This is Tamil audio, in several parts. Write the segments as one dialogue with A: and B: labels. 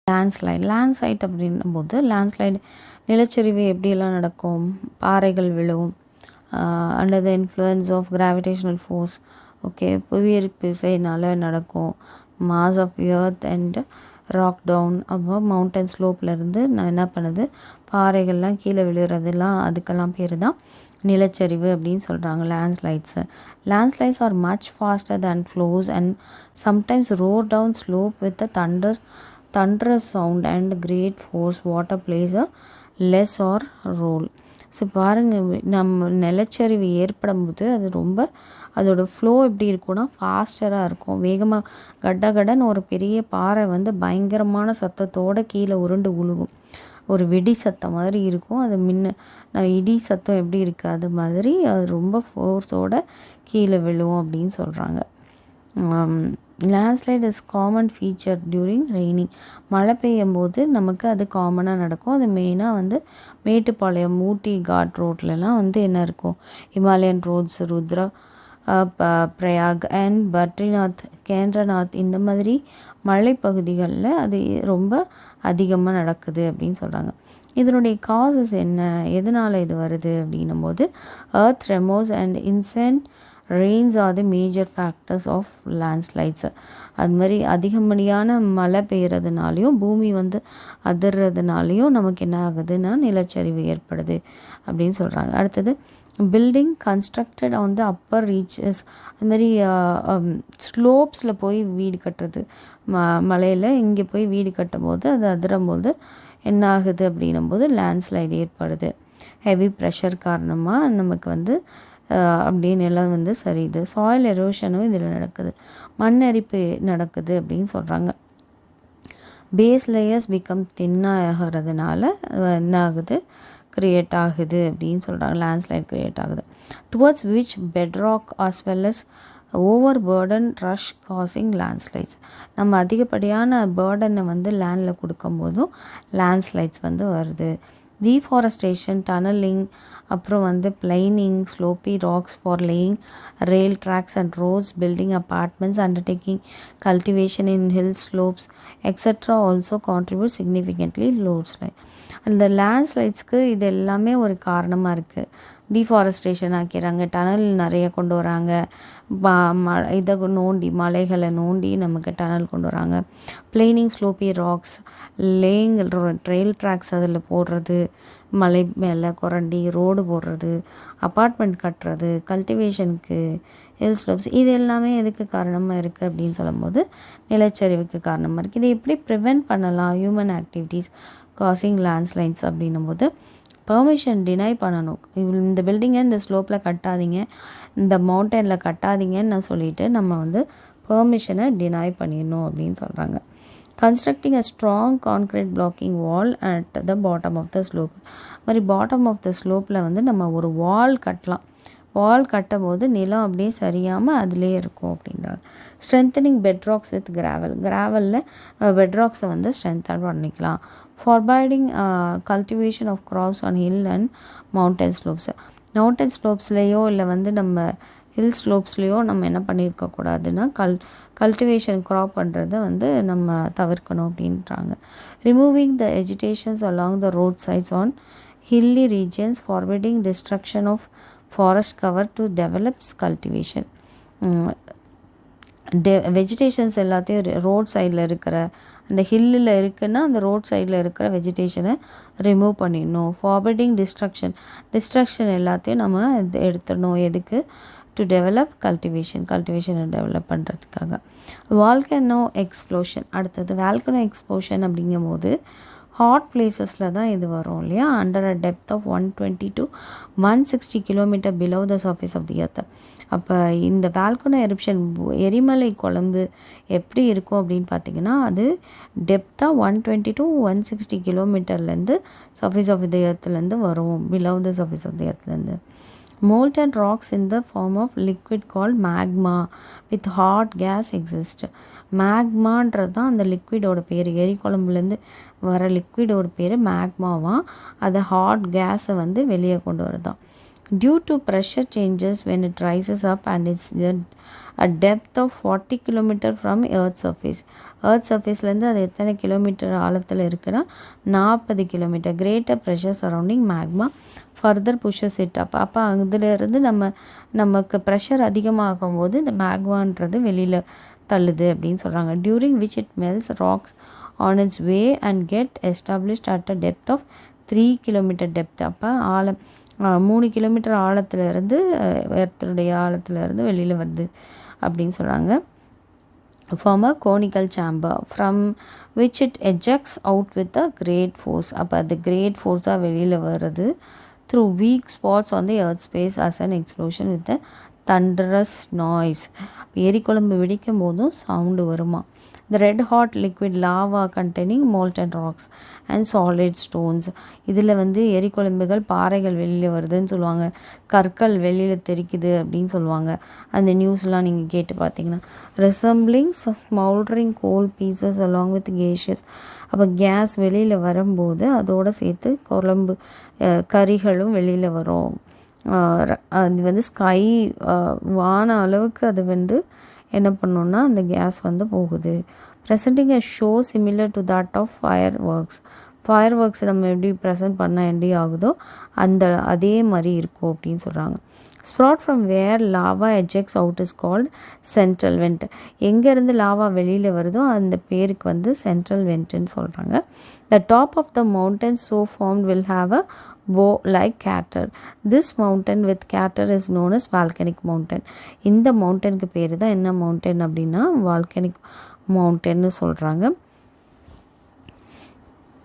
A: லேண்ட்ஸ்லைட் அப்படின்னும்போது நிலச்சரிவு எப்படியெல்லாம் நடக்கும்? பாறைகள் விழும், under the influence of gravitational force. Okay, புவியீர்ப்பு விசையினால் நடக்கும். Mass of earth and rock down. அப்போ மவுண்டன் ஸ்லோப்லேருந்து நான் என்ன பண்ணுது, பாறைகள்லாம் கீழே விழுறதுலாம், அதுக்கெல்லாம் பேர் தான் நிலச்சரிவு அப்படின்னு சொல்கிறாங்க. Landslides are much faster than flows and sometimes roar down slope with thunderous sound and great force. Water plays a less or role. So பாருங்கள், நம்ம நிலச்சரிவு ஏற்படும் போது அதோட ஃப்ளோ எப்படி இருக்கும்னா ஃபாஸ்டராக இருக்கும். வேகமாக கடன்னு ஒரு பெரிய பாறை பயங்கரமான சத்தத்தோடு கீழே உருண்டு உழுகும். ஒரு வெடி சத்தம் மாதிரி இருக்கும். அது இடி சத்தம் எப்படி இருக்குது அது மாதிரி அது ரொம்ப ஃபோர்ஸோடு கீழே விழுவும் அப்படின்னு சொல்கிறாங்க. Landslide is common feature during raining. மழை பெய்யும் போது நமக்கு அது காமனாக நடக்கும். அது மெயினாக மேட்டுப்பாளையம், ஊட்டி காட் ரோட்லலாம் என்ன இருக்கும், Himalayan roads, Rudraprayag and Badrinath, Kedarnath, இந்த மாதிரி மலைப்பகுதிகளில் அது ரொம்ப அதிகமாக நடக்குது அப்படின்னு சொல்கிறாங்க. இதனுடைய காசஸ் என்ன, எதனால் இது வருது அப்படின்னும் போது earth tremors and intense rains are the major factors of landslides. அது மாதிரி அதிகப்படியான மழை பெய்கிறதுனாலையும் பூமி அதிர்றதுனாலையும் நமக்கு என்ன ஆகுதுன்னா நிலச்சரிவு ஏற்படுது அப்படின்னு சொல்கிறாங்க. அடுத்தது building constructed on the upper reaches. அதுமாதிரி ஸ்லோப்ஸில் போய் வீடு கட்டுறது, மலையில் இங்கே போய் வீடு கட்டும் போது அது அதிரும்போது என்ன ஆகுது அப்படின்னும்போது லேண்ட்ஸ்லைடு ஏற்படுது. ஹெவி ப்ரெஷர் காரணமாக நமக்கு அப்படியே நிலம் சரியுது. சாயில் எரோஷனும் இதில் நடக்குது, மண் அரிப்பு நடக்குது அப்படின்னு சொல்கிறாங்க. பேஸ் லேயர்ஸ் பிகம் தின்னாகிறதுனால என்ன ஆகுது, க்ரியேட் ஆகுது அப்படின்னு சொல்கிறாங்க. லேண்ட்ஸ்லைட் க்ரியேட் ஆகுது. Towards which bedrock as well as overburden rush causing landslides. நம்ம அதிகப்படியான பேர்டனை லேண்டில் கொடுக்கும்போதும் லேண்ட்ஸ்லைட்ஸ் வருது. டீஃபாரஸ்டேஷன், டனலிங், அப்புறம் planing, slopy rocks for laying rail tracks and roads, building apartments, undertaking cultivation in hill slopes etcetera also contribute significantly landslide. அந்த லேண்ட்ஸ்லைட்ஸ்க்கு இது எல்லாமே ஒரு காரணமாக இருக்குது. டீஃபாரஸ்டேஷன் ஆக்கிறாங்க, டனல் நிறைய கொண்டு வராங்க, இதை மலைகளை நோண்டி நமக்கு டனல் கொண்டு வராங்க. பிளெயினிங் ஸ்லோப்பி ராக்ஸ், லேயிங் ட்ரெயில் ட்ராக்ஸ் அதில் போடுறது, மலை மேலே குரண்டி ரோடு போடுறது, அப்பார்ட்மெண்ட் கட்டுறது, கல்டிவேஷனுக்கு, ஹில் ஸ்லோப்ஸ், இது எல்லாமே எதுக்கு காரணமாக இருக்குது அப்படின்னு சொல்லும்போது நிலச்சரிவுக்கு காரணமாக இருக்குது. இதை எப்படி ப்ரிவெண்ட் பண்ணலாம், ஹியூமன் ஆக்டிவிட்டீஸ் காசிங் லேண்ட்ஸ்லைட்ஸ் அப்படின்னும் போது பெர்மிஷன் டினை பண்ணணும். இந்த பில்டிங்கை இந்த ஸ்லோப்பில் கட்டாதீங்க, இந்த மவுண்டனில் கட்டாதீங்கன்னு நான் சொல்லிவிட்டு நம்ம பெர்மிஷனை டினை பண்ணிடணும் அப்படின்னு சொல்கிறாங்க. Constructing a strong concrete blocking wall at the bottom of the slope. மாதிரி பாட்டம் ஆஃப் த ஸ்லோப்பில் நம்ம ஒரு வால் கட்டலாம். வால் கட்டும் போது நிலம் அப்படியே சரியாமல் அதிலே இருக்கும் அப்படின்றாங்க. ஸ்ட்ரென்தனிங் பெட்ராக்ஸ் வித் கிராவலில் பெட்ராக்ஸை ஸ்ட்ரென்தன் பண்ணிக்கலாம். Forbidding cultivation of crops on hill and mountain slopes. Mountain ஸ்லோப்ஸ்லேயோ இல்லை நம்ம ஹில் ஸ்லோப்ஸ்லேயோ நம்ம என்ன பண்ணியிருக்கக்கூடாதுன்னா கல்டிவேஷன் க்ராப் பண்ணுறதை நம்ம தவிர்க்கணும் அப்படின்றாங்க. Removing the vegetations along the road sides on hilly regions, forbidding destruction of forest cover to develops cultivation. Vegetations எல்லாத்தையும் ரோட் சைடில் இருக்கிற அந்த ஹில்லில் இருக்குன்னா அந்த ரோட் சைடில் இருக்கிற வெஜிடேஷனை ரிமூவ் பண்ணிடணும். ஃபார்பிடிங் டிஸ்ட்ரக்ஷன் எல்லாத்தையும் நம்ம எடுத்துடணும். எதுக்கு? டு டெவலப் கல்டிவேஷனை டெவலப் பண்ணுறதுக்காக. Volcano explosion. அடுத்தது வால்கனோ எக்ஸ்ப்ளோஷன் அப்படிங்கும்போது ஹாட் பிளேசஸில் தான் இது வரும் இல்லையா, under a depth of 120 to 160 kilometre below the surface of the earth. அப்போ இந்த வால்கனோ எரிப்ஷன் எரிமலை குழம்பு எப்படி இருக்கும் அப்படின்னு பார்த்திங்கன்னா அது டெப்த்தாக 120 to 160 கிலோமீட்டர்லேருந்து சர்ஃபேஸ் ஆஃப் தி எர்த்லேருந்து வரும், below the surface of the எர்த்லேருந்து. Molten rocks in the form of liquid called magma with hot gas exist. மேக்மான்றது தான் அந்த லிக்விடோட பேர். எரிக்குழம்புலேருந்து வர லிக்விடோட பேர் மேக்மாவாம். அதை ஹாட் கேஸை வெளியே கொண்டு வரதான். due to pressure changes when it rises up and it's a depth of 40 km from earth surface. earth surfaceலேருந்து அது எத்தனை கிலோமீட்டர் ஆழத்தில் இருக்குன்னா 40 kilometre. Greater pressure surrounding magma further புஷஸ் it up. அப்போ அதிலிருந்து நமக்கு ப்ரெஷர் அதிகமாகும் போது இந்த மேக்மான்றது வெளியில் தள்ளுது அப்படின்னு சொல்கிறாங்க. During which it melts rocks on its way and get established at a depth of 3 kilometre depth. அப்போ ஆழம் 3 கிலோமீட்டர் ஆழத்துலேருந்து எர்த்தனுடைய ஆழத்துலேருந்து வெளியில் வருது அப்படின்னு சொல்கிறாங்க. Form a conical chamber from which it ejects out with a great force. அப்போ அது கிரேட் ஃபோர்ஸாக வெளியில் வருது through weak spots on the earth space as an explosion with a thunderous noise. எரிக்குழம்பு வெடிக்கும் போதும் சவுண்டு வருமா. The red hot liquid lava containing molten rocks and solid stones. இதில் எரிக்குழம்புகள் பாறைகள் வெளியில் வருதுன்னு சொல்லுவாங்க, கற்கள் வெளியில் தெரிக்குது அப்படின்னு சொல்லுவாங்க. அந்த நியூஸ்லாம் நீங்கள் கேட்டு பார்த்தீங்கன்னா resembling smoldering coal pieces along with gaseous. அப்போ கேஸ் வெளியில் வரும்போது அதோடு சேர்த்து குழம்பு கறிகளும் வெளியில் வரும். அது ஸ்கை வான அளவுக்கு அது என்ன பண்ணோன்னா அந்த கேஸ் போகுது. Presenting a show similar to that of fireworks நம்ம எப்படி ப்ரெசென்ட் பண்ணால் எப்படி ஆகுதோ அதே மாதிரி இருக்கும் அப்படின்னு சொல்கிறாங்க. Spot from where lava ejects out is called central vent. எங்கேருந்து லாவா வெளியில் வருதோ அந்த பேருக்கு சென்ட்ரல் வெண்ட்டுன்னு சொல்கிறாங்க. The top of the mountain so formed will have a bow like crater. This mountain with crater is known as volcanic mountain. இந்த மவுண்டனுக்கு பேர் தான் என்ன மவுண்டன் அப்படின்னா வால்கனிக் மவுண்டன்னு சொல்கிறாங்க.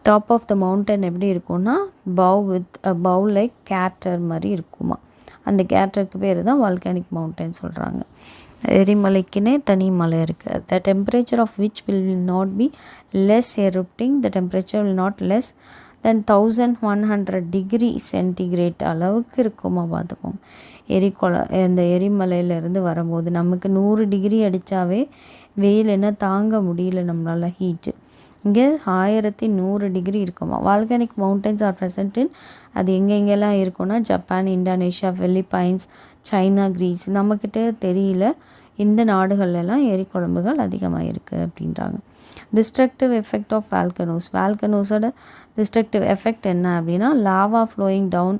A: டாப் ஆஃப் த மவுண்டன் எப்படி இருக்கும்னா பவு லைக் கேட்டர் மாதிரி இருக்குமா. அந்த கேட்டருக்கு பேர் தான் வால்கானிக் மவுண்டன் சொல்கிறாங்க. எரிமலைக்குன்னே தனி மலை இருக்குது. The temperature of which will not be less erupting. The temperature will not less than 1100 degree centigrade அளவுக்கு இருக்குமா பார்த்துக்கோங்க. இந்த எரிமலையிலேருந்து வரும்போது நமக்கு 100 டிகிரி அடித்தாவே வெயில் தாங்க முடியல நம்மளால் ஹீட்டு. இங்கே 1100 டிகிரி இருக்குமா. Volcanic mountains are present in அது எங்கெங்கெல்லாம் இருக்குன்னா Japan, Indonesia, Philippines, China, Greece. நம்மக்கிட்ட தெரியல இந்த நாடுகள்லாம் எரிக்குழம்புகள் அதிகமாக இருக்குது அப்படின்றாங்க. டிஸ்ட்ரக்டிவ் எஃபெக்ட் ஆஃப் வால்கனோஸோட டிஸ்ட்ரக்டிவ் எஃபெக்ட் என்ன அப்படின்னா lava flowing down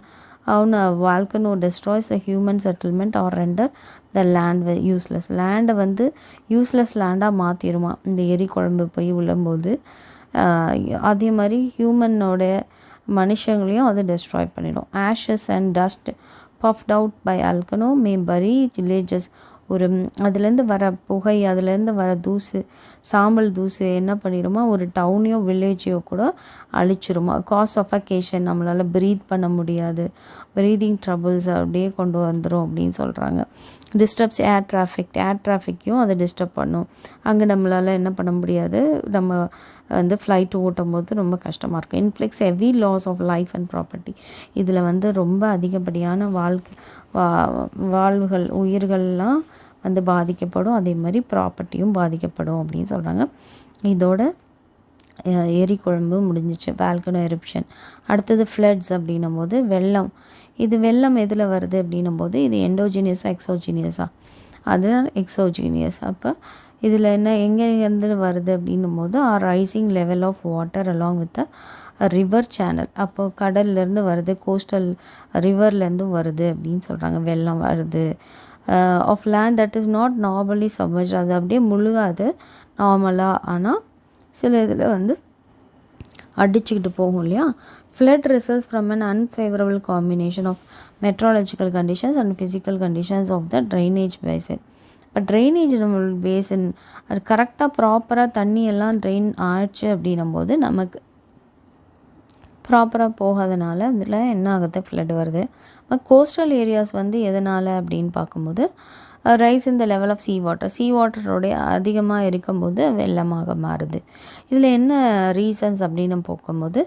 A: a volcano destroys a human settlement or render the land useless. லேண்டை யூஸ்லெஸ் லேண்டாக மாற்றிடுமா இந்த எரிக்குழம்பு போய் விழும்போது. அதே மாதிரி ஹியூமனோட மனுஷங்களையும் அது டெஸ்ட்ராய் பண்ணிடும். Ashes and dust puffed out by volcano may bury villages. அதுலேருந்து வர புகை, அதுலேருந்து வர தூசு, சாம்பல் தூசு என்ன பண்ணிடுமா ஒரு டவுனையோ வில்லேஜையோ கூட அழிச்சிருமா. காஸ் சஃபகேஷன், நம்மளால் ப்ரீத் பண்ண முடியாது, ப்ரீதிங் ட்ரபிள்ஸ் அப்படியே கொண்டு வந்துடும் அப்படின்னு சொல்கிறாங்க. டிஸ்டர்ப்ஸ் ஏர் டிராஃபிக்கையும் அதை டிஸ்டர்ப் பண்ணும். அங்கே நம்மளால் என்ன பண்ண முடியாது, நம்ம ஃப்ளைட்டு ஓட்டும் போது ரொம்ப கஷ்டமாக இருக்கும். Inflicts heavy loss of life and property. இதில் ரொம்ப அதிகப்படியான வாழ்வுகள் உயிர்கள்லாம் பாதிக்கப்படும், அதே மாதிரி ப்ராப்பர்ட்டியும் பாதிக்கப்படும் அப்படின்னு சொல்கிறாங்க. இதோட எரிக்குழம்பு முடிஞ்சிச்சு, வால்கனோ எரிப்ஷன். அடுத்தது ஃப்ளட்ஸ் அப்படின்னும் போது வெள்ளம். வெள்ளம் எதில் வருது அப்படின்னும் போது இது எண்டோஜீனியஸாக எக்ஸோஜீனியஸாக, அதனால் எக்ஸோஜீனியஸ். அப்போ இதில் எங்கேருந்து வருது அப்படின்னும் போது rising level of water along with river channel. அப்போ கடல்லேருந்து வருது, கோஸ்டல் ரிவர்லேருந்து வருது அப்படின்னு சொல்கிறாங்க. வெள்ளம் வருது. Of land that is not normally submerge. அது அப்படியே முழுகாது நார்மலாக, ஆனால் சில இதில் அடிச்சுக்கிட்டு போகும் இல்லையா. Flood results from an unfavourable combination of meteorological conditions and physical conditions of the drainage basin. இப்போ ட்ரைனேஜ் பேசின் அது கரெக்டாக ப்ராப்பராக தண்ணியெல்லாம் ட்ரெயின் ஆயிடுச்சு அப்படின்னும் போது நமக்கு ப்ராப்பராக போகாதனால அதில் என்ன ஆகுது, ஃப்ளட் வருது. கோஸ்டல் ஏரியாஸ் எதனால் அப்படின்னு பார்க்கும்போது rise in the level of sea வாட்டரோடைய அதிகமாக இருக்கும்போது வெள்ளமாக மாறுது. இதில் என்ன ரீசன்ஸ் அப்படின்னு பார்க்கும்போது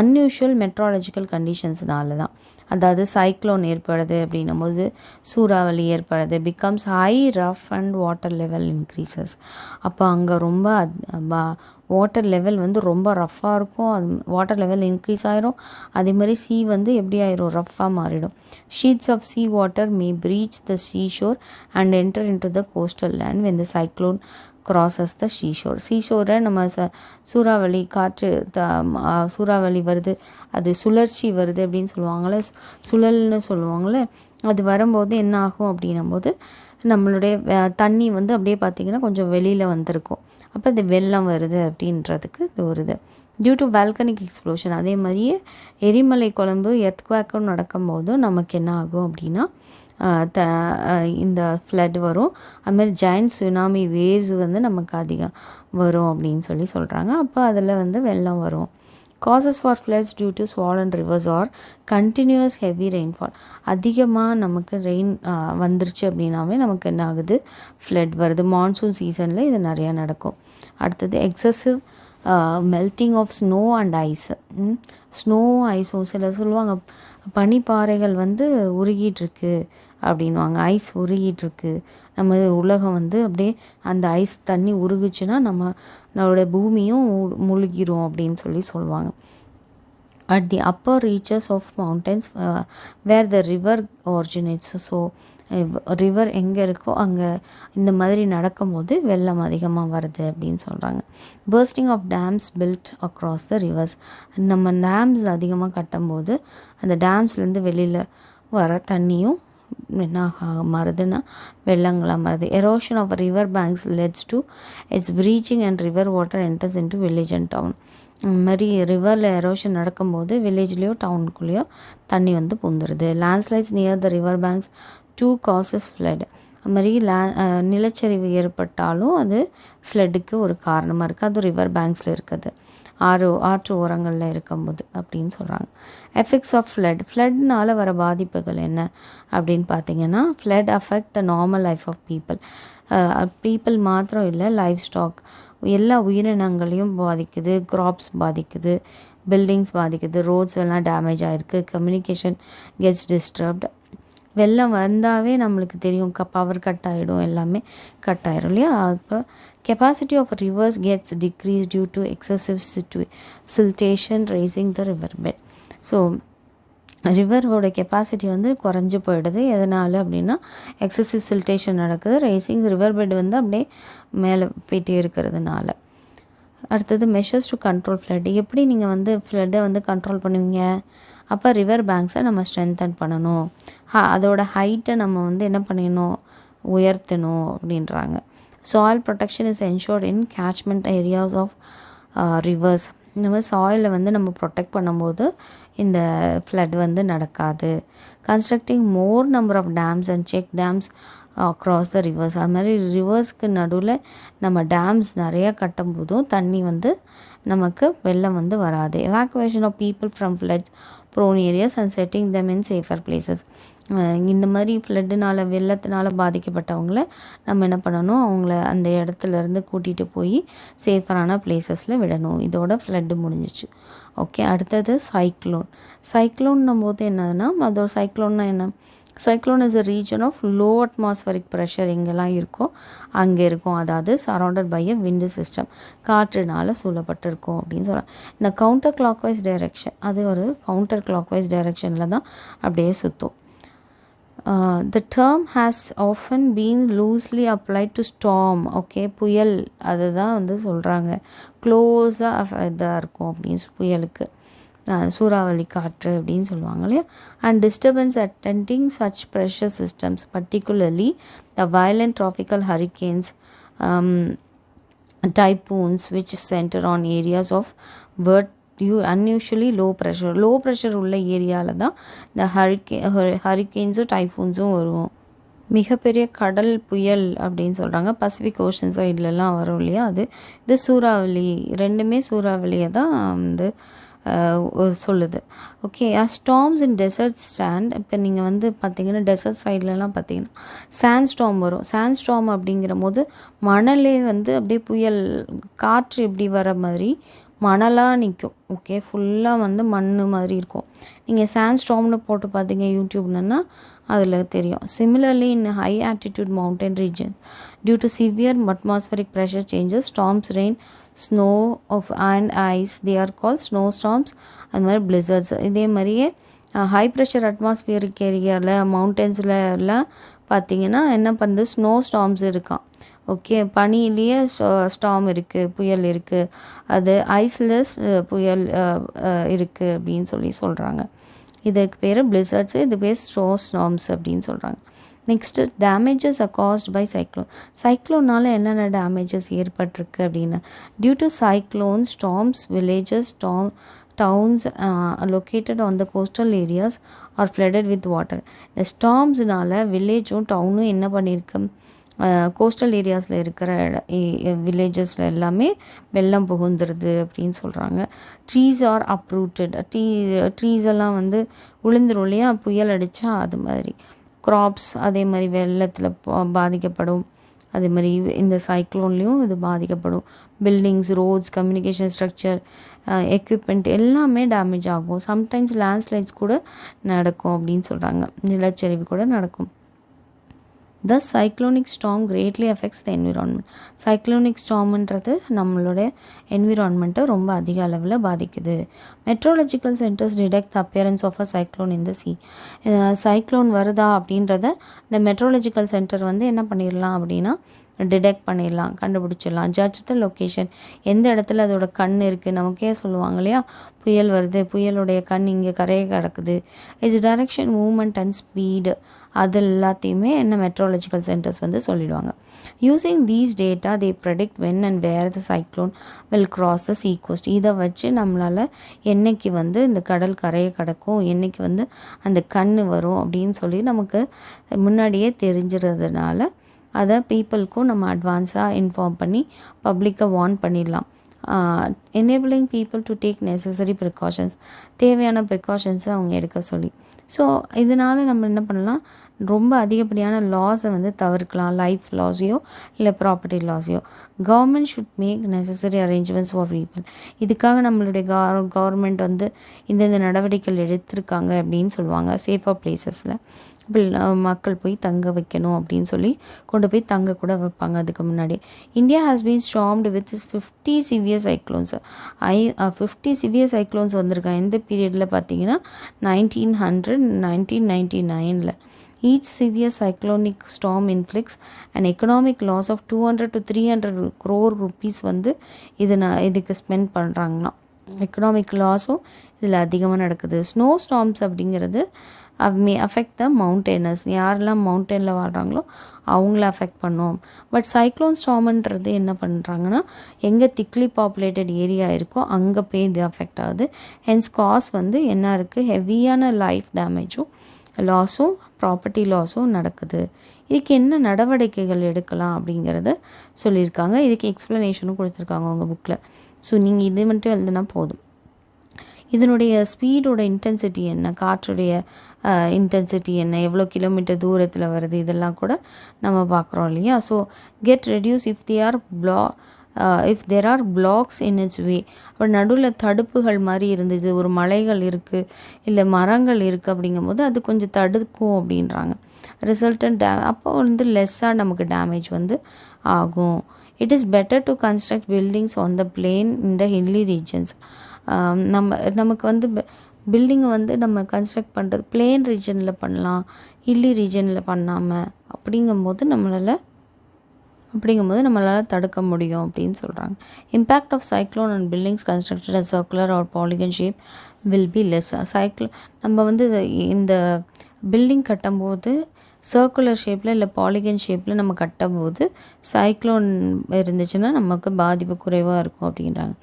A: அன்யூஷுவல் மெட்ரோலஜிக்கல் கண்டிஷன்ஸ்னால தான். அதாவது சைக்ளோன் ஏற்படுது அப்படின்னும்போது சூறாவளி ஏற்படுது. Becomes high rough and water level increases. அப்போ அங்கே ரொம்ப வாட்டர் லெவல் வந்து ரொம்ப ரஃப்பாக இருக்கும். அது வாட்டர் லெவல் இன்க்ரீஸ் ஆகிரும். அதே மாதிரி சீ வந்து எப்படி ஆயிரும், ரஃப்பாக மாறிடும். Sheets of sea water may breach the seashore and enter into the coastal land when the cyclone crosses the seashore. சீஷோரை நம்ம சூறாவளி காற்று சூறாவளி வருது, அது சுழற்சி வருது அப்படின்னு சொல்லுவாங்கள்ல, சுழல்னு சொல்லுவாங்கள்ல. அது வரும்போது என்ன ஆகும் அப்படின்னும்போது நம்மளுடைய தண்ணி வந்து அப்படியே பார்த்திங்கன்னா கொஞ்சம் வெளியில் வந்திருக்கும். அப்போ அது வெள்ளம் வருது அப்படின்றதுக்கு இது வருது. Due to volcanic explosion. அதே மாதிரியே எரிமலை குழம்பு எர்த்குவேக்கும் நடக்கும்போதும் நமக்கு என்ன ஆகும் அப்படின்னா இந்த ஃப்ளட் வரும். அதுமாதிரி ஜாயின்ட் சுனாமி வேவ்ஸ் வந்து நமக்கு அதிகம் வரும் அப்படின்னு சொல்கிறாங்க. அப்போ அதில் வந்து வெள்ளம் வரும். Causes for floods due to swollen rivers or continuous heavy rainfall. அதிகமாக நமக்கு ரெயின் வந்துருச்சு அப்படின்னாவே நமக்கு என்ன ஆகுது, ஃப்ளட் வருது. மான்சூன் சீசனில் இது நிறையா நடக்கும். அடுத்தது excessive melting of snow and ice. Snow ஐஸும் சிலர் சொல்லுவாங்க பனிப்பாறைகள் வந்து உருகிட்டுருக்கு அப்படின்வாங்க, ஐஸ் உருகிட்டுருக்கு, நம்ம உலகம் வந்து அப்படியே அந்த ஐஸ் தண்ணி உருகுச்சுன்னா நம்மளோட பூமியும் முழுகிரும் அப்படின்னு சொல்லுவாங்க. At the upper reaches of mountains where the river originates. So river எங்கே இருக்கோ அங்கே இந்த மாதிரி நடக்கும்போது வெள்ளம் அதிகமாக வருது அப்படின்னு சொல்கிறாங்க. Bursting of dams built across the rivers. நம்ம டேம்ஸ் அதிகமாக கட்டும்போது அந்த டேம்ஸ்லேருந்து வெளியில் வர தண்ணியும் என்ன மாறுதுன்னா வெள்ளங்களாக மாறுது. Erosion of river banks leads to its breaching and river water enters into village and town. இந்த மாதிரி ரிவரில் எரோஷன் நடக்கும்போது வில்லேஜ்லேயோ டவுனுக்குள்ளேயோ தண்ணி வந்து பூந்துருது. Landslides near the river banks do causes flood. அது மாதிரி நிலச்சரிவு ஏற்பட்டாலும் அது ஃப்ளட்டுக்கு ஒரு காரணமாக இருக்குது. அது ரிவர் பேங்க்ஸில் இருக்குது, ஆற்று ஓரங்களில் இருக்கும்போது அப்படின்னு சொல்கிறாங்க. எஃபெக்ட்ஸ் ஆஃப் ஃப்ளட்னால் வர பாதிப்புகள் என்ன அப்படின்னு பார்த்தீங்கன்னா, flood affect the normal life of people மாத்திரம் இல்லை, லைஃப் ஸ்டாக் எல்லா உயிரினங்களையும் பாதிக்குது. கிராப்ஸ் பாதிக்குது, பில்டிங்ஸ் பாதிக்குது, ரோட்ஸ் எல்லாம் டேமேஜ் ஆகிருக்கு, கம்யூனிகேஷன் கெட்ஸ் டிஸ்டர்ப்ட். வெள்ளம் வந்தாவே நம்மளுக்கு தெரியும் பவர் கட் ஆகிடும், எல்லாமே கட் ஆகிடும் இல்லையா. அப்போ capacity of rivers gets decrease due to excessive siltation rising the river bed. So ரிவரோட கெப்பாசிட்டி வந்து குறைஞ்சி போயிடுது. எதனால் அப்படின்னா எக்ஸசிவ் சில்டேஷன் நடக்குது, ரைசிங் ரிவர் பெட் வந்து அப்படியே மேலே போயிட்டே இருக்கிறதுனால. அடுத்தது மெஷர்ஸ் டு கண்ட்ரோல் ஃப்ளட். எப்படி நீங்கள் வந்து ஃப்ளட்டை வந்து கண்ட்ரோல் பண்ணுவீங்க? அப்போ ரிவர் பேங்க்ஸை நம்ம ஸ்ட்ரென்தன் பண்ணணும், அதோட ஹைட்டை நம்ம வந்து என்ன பண்ணிடணும், உயர்த்தணும் அப்படின்றாங்க. Soil protection is ensured in catchment areas of rivers. இந்த மாதிரி சாயிலை வந்து நம்ம ப்ரொடெக்ட் பண்ணும்போது இந்த ஃப்ளட் வந்து நடக்காது. Constructing more number of dams and check dams across the rivers. அது மாதிரி ரிவர்ஸ்க்கு நடுவில் நம்ம டேம்ஸ் நிறையா கட்டும் போதும் தண்ணி வந்து நமக்கு வெள்ளம் வந்து வராது. Evacuation of people from floods prone areas and setting them in safer places. இந்த மாதிரி ஃப்ளட்டுனால் வெள்ளத்தினால் பாதிக்கப்பட்டவங்கள நம்ம என்ன பண்ணணும், அவங்கள அந்த இடத்துலேருந்து கூட்டிகிட்டு போய் சேஃபரான பிளேசஸில் விடணும். இதோட ஃப்ளட்டு முடிஞ்சிச்சு. ஓகே, அடுத்தது சைக்ளோன்னும் போது என்னதுன்னா, அதோட சைக்ளோன்னா என்ன, cyclone is a region of low atmospheric pressure எங்கெல்லாம் இருக்கோ அங்கே இருக்கும். அதாவது surrounded by a wind system, காற்றுனால சூழப்பட்டிருக்கும் அப்படின்னு சொல்கிறாங்க. இந்த கவுண்டர் கிளாக் வைஸ் டைரெக்ஷன், அது ஒரு கவுண்டர் கிளாக் வைஸ் டைரெக்ஷனில் தான் அப்படியே சுற்றும். The term has often been loosely applied to storm. Okay, புயல் அதுதான் வந்து சொல்கிறாங்க, க்ளோஸாக இதாக இருக்கும் அப்படின்னு புயலுக்கு, சூறாவளி காற்று அப்படின்னு சொல்லுவாங்க இல்லையா. And disturbance attending such pressure systems, particularly the violent tropical hurricanes, typhoons which center on areas of unusually low pressure உள்ள ஏரியாவில் தான் இந்த ஹரிக்கேன்ஸும் டைஃபூன்ஸும் வரும். மிகப்பெரிய கடல் புயல் அப்படின்னு சொல்கிறாங்க, பசிபிக் ஓஷன் சைட்லலாம் வரும் இல்லையா, இது சூறாவளி. ரெண்டுமே சூறாவளியை தான் வந்து சொல்லுது. ஓகே, ஸ்டார்ம்ஸ் இன் டெசர்ட் ஸ்டாண்ட். இப்போ நீங்கள் வந்து பார்த்தீங்கன்னா டெசர்ட் சைட்லலாம் பார்த்தீங்கன்னா சாண்ட் ஸ்டார்ம் வரும். சாண்ட் ஸ்டார்ம் அப்படிங்கிற போது மணலே வந்து அப்படியே புயல் காற்று இப்படி வர மாதிரி மணலாக நிற்கும். ஓகே, ஃபுல்லாக வந்து மண் மாதிரி இருக்கும். நீங்கள் சாண்ட் ஸ்டார்ம்னு போட்டு பார்த்தீங்க யூடியூப்லன்னா அதில் தெரியும். Similarly in high altitude mountain regions due to severe atmospheric pressure changes storms rain snow of and ice, they are call snow storms. அது மாதிரி பிளிசர்ட்ஸ். இதே மாதிரியே ஹை ப்ரெஷர் அட்மாஸ்பியரிக் ஏரியாவில் மவுண்டன்ஸில் எல்லாம் பார்த்திங்கன்னா என்ன பண்ணுது, ஸ்னோ ஸ்டார்ம்ஸ் இருக்கான். ஓகே, பனியிலேயே ஸ்டார்ம் இருக்குது, புயல் இருக்குது. அது ஐஸ்லெஸ் புயல் இருக்குது அப்படின்னு சொல்கிறாங்க. இதுக்கு பேர் பிளிசர்ட்ஸு, இது பேர் ஸ்னோ ஸ்டார்ம்ஸ் அப்படின்னு சொல்கிறாங்க. Next damages are caused by cyclone. சைக்ளோனால் என்னென்ன டேமேஜஸ் ஏற்பட்டிருக்கு அப்படின்னா, due to cyclone storms villages towns located on the coastal areas are flooded with water. இந்த ஸ்டார்ம்ஸ்னால வில்லேஜும் டவுனும் என்ன பண்ணியிருக்கு, கோஸ்டல் ஏரியாஸில் இருக்கிற வில்லேஜஸில் எல்லாமே வெள்ளம் புகுந்துருது அப்படின்னு சொல்கிறாங்க. Trees are uprooted. ட்ரீஸ் எல்லாம் வந்து விழுந்துரும் இல்லையா புயல் அடித்தா, அது மாதிரி க்ராப்ஸ் அதே மாதிரி வெள்ளத்தில் பாதிக்கப்படும். அதே மாதிரி இந்த சைக்ளோன்லேயும் இது பாதிக்கப்படும். Buildings, roads, communication structure, equipment எல்லாமே டேமேஜ் ஆகும். சம்டைம்ஸ் லேண்ட்ஸ்லைட்ஸ் கூட நடக்கும் அப்படின்னு சொல்கிறாங்க. நிலச்சரிவு கூட நடக்கும். Thus cyclonic storm greatly affects the environment. Cyclonic stormன்றது நம்மளுடைய என்விரான்மெண்ட்டை ரொம்ப அதிக அளவில் பாதிக்குது. Meteorological centres detect the appearance of a cyclone in the sea. Cyclone வருதா அப்படின்றத இந்த மெட்ரோலஜிக்கல் சென்டர் வந்து என்ன பண்ணிடலாம் அப்படின்னா டிடெக்ட் பண்ணிடலாம், கண்டுபிடிச்சிடலாம். ஜட்ஜ் த லொக்கேஷன், எந்த இடத்துல அதோட கண் இருக்குது. நமக்கே சொல்லுவாங்க இல்லையா, புயல் வருது, புயலுடைய கண் இங்கே கரையை கிடக்குது. Its direction, movement and speed, அது எல்லாத்தையுமே என்ன மெட்ரோலஜிக்கல் சென்டர்ஸ் வந்து சொல்லிடுவாங்க. Using these data they predict when and where the cyclone will cross the sea coast. இதை வச்சு நம்மளால் என்னைக்கு வந்து இந்த கடல் கரையை கிடக்கும், என்னைக்கு வந்து அந்த கண் வரும் அப்படின்னு சொல்லி நமக்கு முன்னாடியே தெரிஞ்சிறதுனால அதை பீப்புளுக்கும் நம்ம அட்வான்ஸாக இன்ஃபார்ம் பண்ணி பப்ளிக்கை வார்ன் பண்ணிடலாம். Enabling people to take necessary precautions, தேவையான ப்ரிகாஷன்ஸை அவங்க எடுக்க சொல்லி. ஸோ இதனால் நம்ம என்ன பண்ணலாம், ரொம்ப அதிகப்படியான லாஸை வந்து தவிர்க்கலாம். லைஃப் லாஸையோ இல்லை ப்ராப்பர்ட்டி லாஸையோ. Government should make necessary arrangements for people. இதுக்காக நம்மளுடைய கவர்மெண்ட் வந்து இந்தந்த நடவடிக்கைகள் எடுத்திருக்காங்க அப்படின்னு சொல்லுவாங்க. சேஃபாக பிளேசஸில் மக்கள் போய் தங்க வைக்கணும் அப்படின்னு சொல்லி கொண்டு போய் தங்க கூட வைப்பாங்க. அதுக்கு முன்னாடி India has been stormed with 50 severe cyclones. 50 severe cyclones வந்திருக்காங்க. எந்த பீரியடில் பார்த்தீங்கன்னா 1900 1999. Each severe cyclonic storm inflicts an economic loss of 200 to 300 crore rupees வந்து இதுக்கு ஸ்பெண்ட் பண்ணுறாங்களாம். எக்கனாமிக் லாஸும் இதில் அதிகமாக நடக்குது. ஸ்னோ ஸ்டார்ம்ஸ் அப்படிங்கிறது மே அஃபெக்ட் த மவுண்டெய்னர்ஸ். யாரெல்லாம் மவுண்டெயினில் வாழ்கிறாங்களோ அவங்கள அஃபெக்ட் பண்ணும். பட் சைக்ளோன் ஸ்டார்ம்ன்றது என்ன பண்ணுறாங்கன்னா, எங்கே திக்லி பாப்புலேட்டட் ஏரியா இருக்கோ அங்கே போய் இது அஃபெக்ட் ஆகுது. ஹென்ஸ் காஸ் வந்து என்ன இருக்குது, ஹெவியான லைஃப் டேமேஜும் லாஸும் ப்ராப்பர்ட்டி லாஸும் நடக்குது. இதுக்கு என்ன நடவடிக்கைகள் எடுக்கலாம் அப்படிங்கிறத சொல்லியிருக்காங்க. இதுக்கு எக்ஸ்ப்ளனேஷனும் கொடுத்துருக்காங்க உங்கள் புக்கில். ஸோ நீங்கள் இது மட்டும் எழுதுனா போதும். இதனுடைய ஸ்பீடோட இன்டென்சிட்டி என்ன, காற்றுடைய இன்டென்சிட்டி என்ன, எவ்வளோ கிலோமீட்டர் தூரத்தில் வருது, இதெல்லாம் கூட நம்ம பார்க்குறோம் இல்லையா. So get reduce if there are blocks in its way. அப்போ நடுவில் தடுப்புகள் மாதிரி இருந்தது, ஒரு மலைகள் இருக்குது இல்லை மரங்கள் இருக்குது அப்படிங்கும்போது அது கொஞ்சம் தடுக்கும் அப்படின்றாங்க. ரிசல்டன்ட் அப்போ வந்து லெஸ்ஸாக நமக்கு டேமேஜ் வந்து ஆகும். It is better to construct buildings on the plane in the hilly regions. நமக்கு வந்து பில்டிங்கை வந்து நம்ம கன்ஸ்ட்ரக்ட் பண்ணுறது பிளேன் ரீஜனில் பண்ணலாம், ஹில்லி ரீஜனில் பண்ணாமல். அப்படிங்கும்போது நம்மளால் தடுக்க முடியும் அப்படின்னு சொல்கிறாங்க. Impact of cyclone and buildings constructed a circular or polygon shape will be less. நம்ம வந்து இந்த பில்டிங் கட்டும்போது சர்க்குலர் ஷேப்பில் இல்லை பாலிகன் ஷேப்பில் நம்ம கட்டும்போது சைக்ளோன் இருந்துச்சுன்னா நமக்கு பாதிப்பு குறைவாக இருக்கும் அப்படின்றாங்க.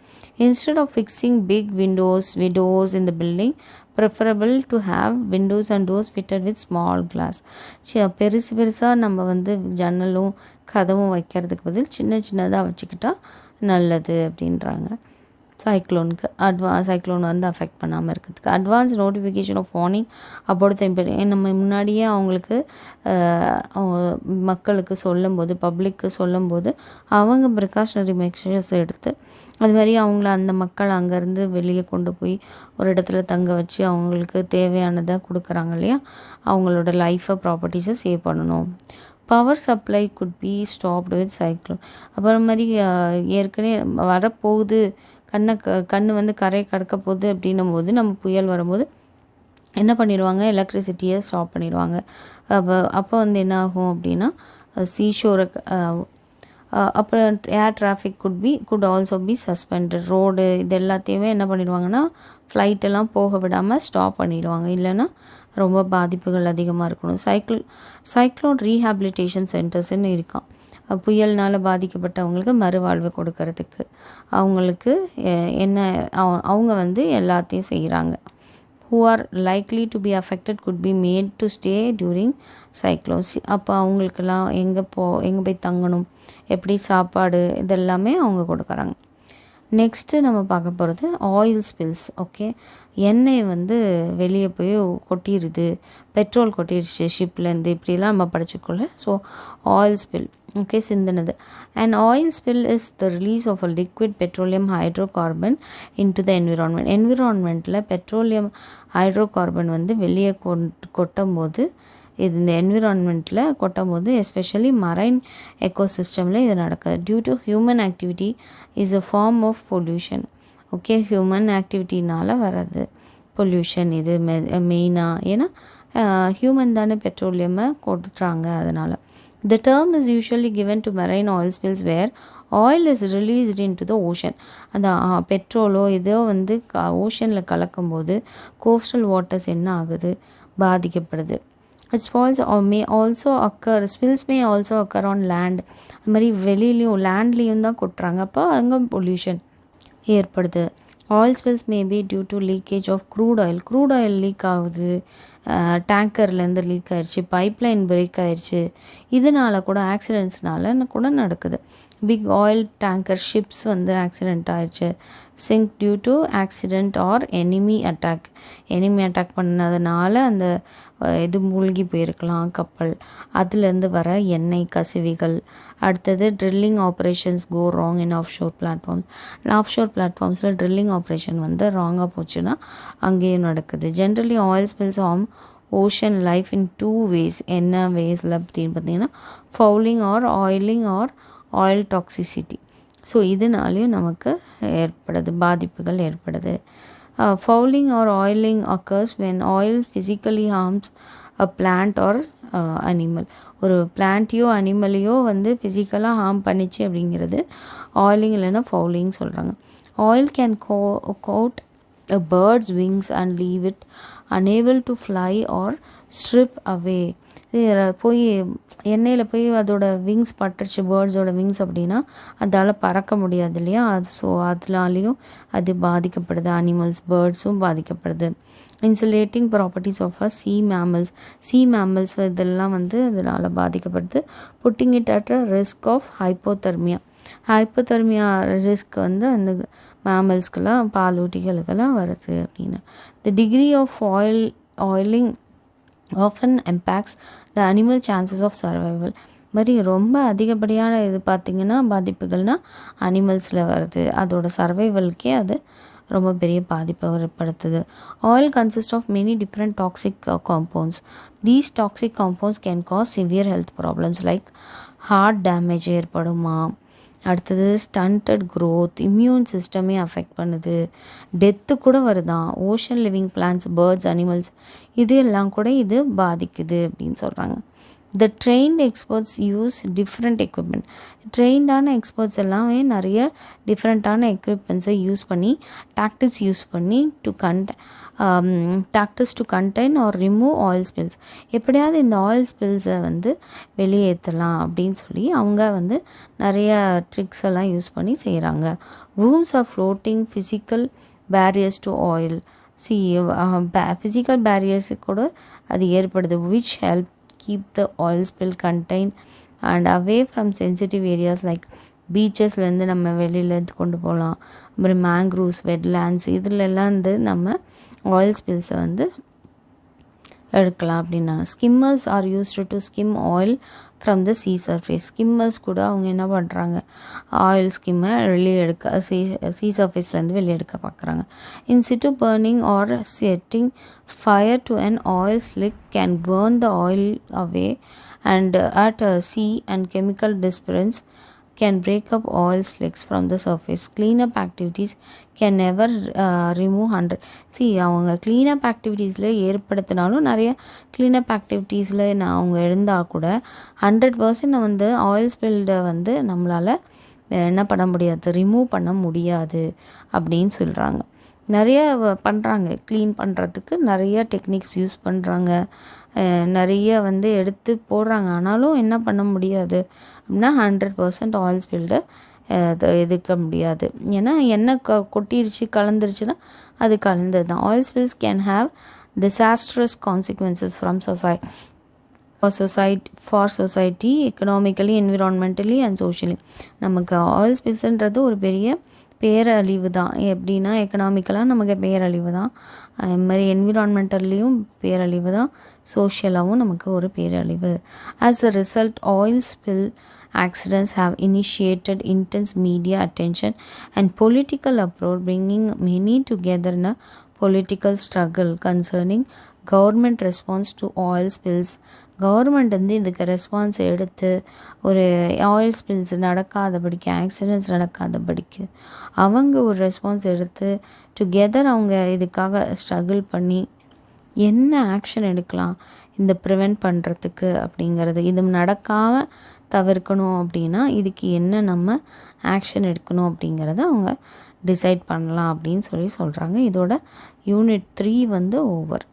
A: Instead of fixing big doors in the building, preferable to have windows and doors fitted with small glass. பெருசாக நம்ம வந்து ஜன்னலும் கதவும் வைக்கிறதுக்கு பதில் சின்னதாக வச்சுக்கிட்டா நல்லது அப்படின்றாங்க. சைக்ளோன் வந்து அஃபெக்ட் பண்ணாமல் இருக்கிறதுக்கு advance notification of warning about the நம்ம முன்னாடியே அவங்களுக்கு மக்களுக்கு சொல்லும்போது, பப்ளிக்கு சொல்லும்போது அவங்க ப்ரிகாஷனரி மெஷர்ஸ் எடுத்து அது மாதிரி அவங்கள அந்த மக்கள் அங்கேருந்து வெளியே கொண்டு போய் ஒரு இடத்துல தங்க வச்சு அவங்களுக்கு தேவையானதை கொடுக்குறாங்க இல்லையா, அவங்களோட லைஃப்பை ப்ராப்பர்ட்டிஸை சேவ் பண்ணணும். Power supply could be stopped with cyclone. அப்புறம் மாதிரி ஏற்கனவே வரப்போகுது, கண்ணு வந்து கரை கடக்க போகுது அப்படின்னும் போது, நம்ம புயல் வரும்போது என்ன பண்ணிடுவாங்க, எலக்ட்ரிசிட்டியை ஸ்டாப் பண்ணிடுவாங்க. அப்போ வந்து என்ன ஆகும் அப்படின்னா சீஷோரை அப்புறம் air traffic could also be suspended. Road இது எல்லாத்தையுமே என்ன பண்ணிடுவாங்கன்னா ஃப்ளைட்டெல்லாம் போக விடாமல் ஸ்டாப் பண்ணிடுவாங்க, இல்லைன்னா ரொம்ப பாதிப்புகள் அதிகமாக இருக்கணும். சைக்ளோன் ரீஹாபிலிட்டேஷன் சென்டர்ஸ்ன்னு இருக்கான். புயல்னால் பாதிக்கப்பட்டவங்களுக்கு மறுவாழ்வு கொடுக்கறதுக்கு அவங்களுக்கு என்ன அவங்க வந்து எல்லாத்தையும் செய்கிறாங்க. who are likely to be affected could be made to stay during cyclones. அப்போ அவங்களுக்கெல்லாம் எங்கே போய் தங்கணும், எப்படி சாப்பாடு, இதெல்லாமே அவங்க கொடுக்குறாங்க. நெக்ஸ்ட்டு நம்ம பார்க்க போகிறது ஆயில் ஸ்பில்ஸ். ஓகே, எண்ணெய் வந்து வெளியே போய் கொட்டிடுது, பெட்ரோல் கொட்டிடுச்சு ஷிப்லேருந்து, இப்படிலாம் நம்ம படிச்சுக்கொள்ள. ஸோ ஆயில் ஸ்பில், ஓகே, சிந்தினது. And oil spill is the release of a liquid petroleum hydrocarbon into the environment. என்விரான்மெண்ட்டில் பெட்ரோலியம் ஹைட்ரோகார்பன் வந்து வெளியே கொட்டும் போது, இது இந்த என்விரான்மெண்ட்டில் கொட்டும் போது எஸ்பெஷலி மரைன் எக்கோசிஸ்டமில் இது நடக்குது. Due to human activity is a form of pollution. Okay, human ஆக்டிவிட்டினால் வர்றது பொல்யூஷன் இது மெயினாக. ஏன்னா ஹியூமன் தானே பெட்ரோலியமை கொட்டுறாங்க, அதனால். The term is usually given to marine oil spills where oil is released into the ocean. அந்த பெட்ரோலோ இதோ வந்து ஓஷனில் கலக்கும்போது கோஸ்டல் வாட்டர்ஸ் என்ன ஆகுது, பாதிக்கப்படுது. Spills may also occur on land. அது மாதிரி வெளியிலையும் லேண்ட்லேயும் தான் கொட்டுறாங்க, அப்போ அங்கே பொல்யூஷன் ஏற்படுது. Oil spills may be due to leakage of crude oil leak ஆகுது, டேங்கர்லேருந்து லீக் ஆயிடுச்சு, பைப்லைன் பிரேக் ஆயிடுச்சு, இதனால கூட ஆக்சிடென்ட்ஸ்னால கூட நடக்குது. பிக் ஆயில் டேங்கர் ஷிப்ஸ் வந்து ஆக்சிடெண்ட் ஆயிடுச்சு, sink due to accident or enemy attack பண்ணதுனால அந்த இது மூழ்கி போயிருக்கலாம் கப்பல், அதுலேருந்து வர எண்ணெய் கசிவிகள். அடுத்தது drilling operations go wrong in offshore பிளாட்ஃபார்ம்ஸில் ட்ரில்லிங் ஆப்ரேஷன் வந்து ராங்காக போச்சுன்னா அங்கேயும் நடக்குது. Generally oil spills on ocean life in 2 ways. என்ன வேஸில் அப்படின்னு பார்த்தீங்கன்னா fouling or oiling or oil toxicity. So இதனாலையும் நமக்கு பாதிப்புகள் ஏற்படுது. Fouling or oiling occurs when oil physically harms a plant or animal. ஒரு பிளான்ட்டையோ அனிமலையோ வந்து ஃபிசிக்கலாக ஹார்ம் பண்ணிச்சு அப்படிங்கிறது ஆயிலிங் இல்லைன்னா ஃபவுலிங் சொல்கிறாங்க. Oil can coat a bird's wings and leave it unable to fly or strip away. போய் எண்ணெயில் போய் அதோட விங்ஸ் பட்டுருச்சு, பேர்ட்ஸோட விங்ஸ் அப்படின்னா அதால் பறக்க முடியாது இல்லையா, ஸோ அதனாலேயும் அது பாதிக்கப்படுது. அனிமல்ஸ், பேர்ட்ஸும் பாதிக்கப்படுது. Insulating properties of sea mammals இதெல்லாம் வந்து அதனால் பாதிக்கப்படுது. Putting it at a risk of hypothermia risk வந்து அந்த மேமல்ஸ்க்கெல்லாம், பாலூட்டிகளுக்கெல்லாம் வருது அப்படின்னு. The degree of oiling often impacts the animal chances of survival. மாதிரி ரொம்ப அதிகப்படியான இது பார்த்திங்கன்னா பாதிப்புகள்னால் அனிமல்ஸில் வருது, அதோட சர்வைவல்கே அது ரொம்ப பெரிய பாதிப்பை ஏற்படுத்துது. Oil consist of many different toxic compounds. These toxic compounds can cause severe health problems like heart damage ஏற்படுமா, அடுத்தது ஸ்டண்டட் க்ரோத், இம்யூன் சிஸ்டமே அஃபெக்ட் பண்ணுது, டெத்து கூட வருதான். Ocean living plants, birds, animals இது எல்லாம் கூட இது பாதிக்குது அப்படின்னு சொல்கிறாங்க. The trained experts use different equipment. ட்ரெயின்டான எக்ஸ்பர்ட்ஸ் எல்லாமே நிறைய டிஃப்ரெண்ட்டான எக்யூப்மெண்ட்ஸை யூஸ் பண்ணி tactics to contain or remove oil spills. எப்படியாவது இந்த ஆயில் ஸ்பில்ஸை வந்து வெளியேற்றலாம் அப்படின்னு சொல்லி அவங்க வந்து நிறைய ட்ரிக்ஸ் எல்லாம் யூஸ் பண்ணி செய்கிறாங்க. Booms are floating physical barriers to oil. Physical barriers கூட அது ஏற்படுது, which help keep the oil spill contained and away from sensitive areas like பீச்சஸ்லேருந்து நம்ம வெளியிலேருந்து கொண்டு போகலாம். அப்புறம் மேங்க்ரூவ்ஸ், வெட்லேண்ட்ஸ் இதிலெல்லாம் வந்து நம்ம ஆயில் ஸ்பில்ஸை வந்து எடுக்கலாம் அப்படின்னாங்க. Skimmers are used to skim oil from the sea surface. Skimmers கூட அவங்க என்ன பண்ணுறாங்க, ஆயில் ஸ்கிம்மை வெளியே எடுக்க சீ சர்ஃபேஸ்லேருந்து வெளியே எடுக்க பார்க்குறாங்க. In situ burning or setting fire to an oil slick can burn the oil away and at sea and chemical dispersions can break up oil slicks from the surface. Cleanup activities can never remove 100. அவங்க cleanup activitiesல ஏற்படுத்தினாலும் நிறைய cleanup activitiesல அவங்க இருந்தால் கூட 100% வந்து ஆயில் ஸ்பில்டை வந்து நம்மளால் என்ன பண்ண முடியாது, ரிமூவ் பண்ண முடியாது அப்படின்னு சொல்கிறாங்க. நிறைய பண்ணுறாங்க, க்ளீன் பண்ணுறதுக்கு நிறைய டெக்னிக்ஸ் யூஸ் பண்ணுறாங்க, நிறைய வந்து எடுத்து போடுறாங்க. ஆனாலும் என்ன பண்ண முடியாது அப்படின்னா 100% ஆயில் ஸ்பில்டை எதிர்க்க முடியாது. ஏன்னா எண்ணெய் கொட்டிடுச்சு, கலந்துருச்சுன்னா அது கலந்தது தான். Oil spills can have disastrous consequences from society economically, environmentally and socially. நமக்கு ஆயில் ஸ்பில்ஸ்ன்றது ஒரு பெரிய பேரழிவு தான். எப்படின்னா எக்கனாமிக்கலாக நமக்கு பேரழிவு தான், அது மாதிரி என்விரான்மெண்டல்லையும் பேரழிவு தான், சோஷியலாகவும் நமக்கு ஒரு பேரழிவு. As a result oil spill accidents have initiated intense media attention and political uproar, bringing many together in a political struggle concerning government response to oil spills. Government வந்து இதுக்கு ரெஸ்பான்ஸ் எடுத்து ஒரு ஆயில் ஸ்பில்ஸ் நடக்காதபடிக்கு, ஆக்சிடென்ட்ஸ் நடக்காதபடிக்கு அவங்க ஒரு ரெஸ்பான்ஸ் எடுத்து டுகெதர் அவங்க இதுக்காக ஸ்ட்ரகிள் பண்ணி என்ன ஆக்ஷன் எடுக்கலாம் இந்த ப்ரிவெண்ட் பண்ணுறதுக்கு அப்படிங்கிறது, இது நடக்காமல் தவிர்க்கணும் அப்படின்னா இதுக்கு என்ன நம்ம ஆக்ஷன் எடுக்கணும் அப்படிங்கிறத அவங்க டிசைட் பண்ணலாம் அப்படின்னு சொல்கிறாங்க. இதோட யூனிட் 3 வந்து ஓவர்.